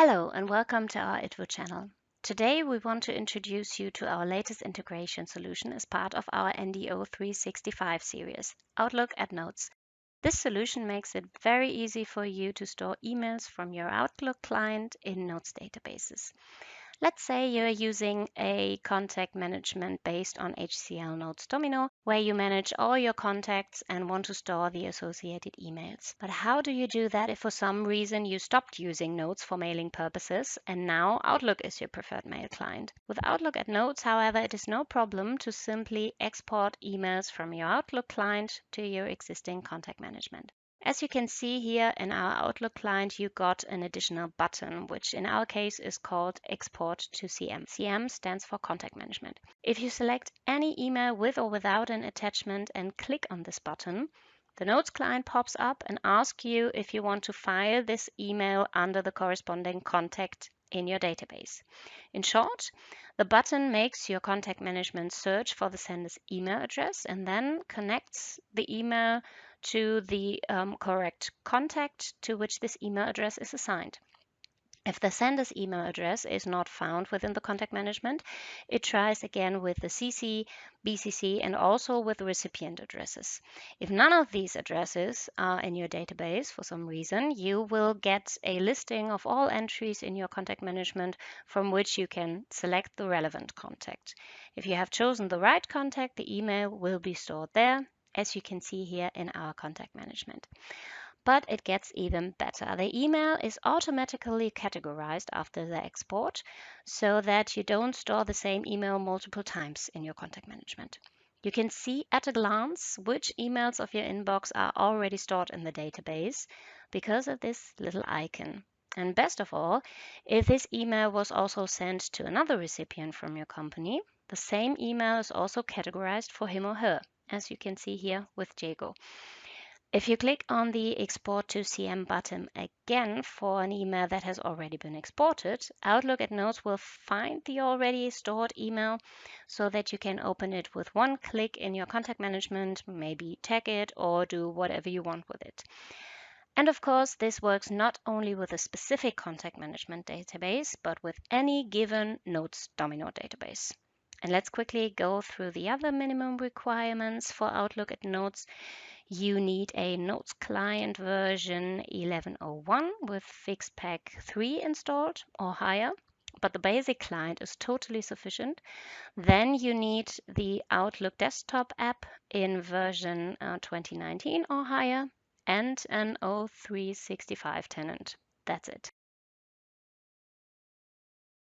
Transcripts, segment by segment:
Hello and welcome to our ITWU channel. Today we want to introduce you to our latest integration solution as part of our NDO365 series, Outlook at Notes. This solution makes it very easy for you to store emails from your Outlook client in Notes databases. Let's say you're using a contact management based on HCL Notes Domino, where you manage all your contacts and want to store the associated emails. But how do you do that if for some reason you stopped using Notes for mailing purposes and now Outlook is your preferred mail client? With Outlook at Notes, however, it is no problem to simply export emails from your Outlook client to your existing contact management. As you can see here in our Outlook client, you got an additional button, which in our case is called Export to CM. CM stands for Contact Management. If you select any email with or without an attachment and click on this button, the Notes client pops up and asks you if you want to file this email under the corresponding contact in your database. In short, the button makes your contact management search for the sender's email address and then connects the email to the correct contact to which this email address is assigned. If the sender's email address is not found within the contact management, it tries again with the CC, BCC, and also with recipient addresses. If none of these addresses are in your database for some reason, you will get a listing of all entries in your contact management from which you can select the relevant contact. If you have chosen the right contact, the email will be stored there, as you can see here in our contact management. But it gets even better. The email is automatically categorized after the export so that you don't store the same email multiple times in your contact management. You can see at a glance which emails of your inbox are already stored in the database because of this little icon. And best of all, if this email was also sent to another recipient from your company, the same email is also categorized for him or her, as you can see here with Jago. If you click on the Export to CM button again for an email that has already been exported, Outlook at Notes will find the already stored email so that you can open it with one click in your contact management, maybe tag it or do whatever you want with it. And of course, this works not only with a specific contact management database, but with any given Notes Domino database. And let's quickly go through the other minimum requirements for Outlook at Notes. You need a Notes client version 11.01 with Fixpak 3 installed or higher, but the basic client is totally sufficient. Then you need the Outlook desktop app in version 2019 or higher and an O365 tenant. That's it.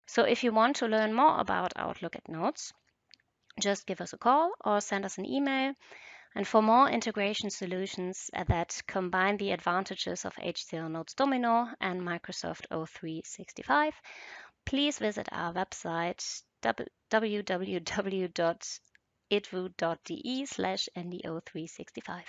So if you want to learn more about Outlook at Notes, just give us a call or send us an email. And for more integration solutions that combine the advantages of HCL Notes Domino and Microsoft O365, please visit our website www.itwu.de/NDO365.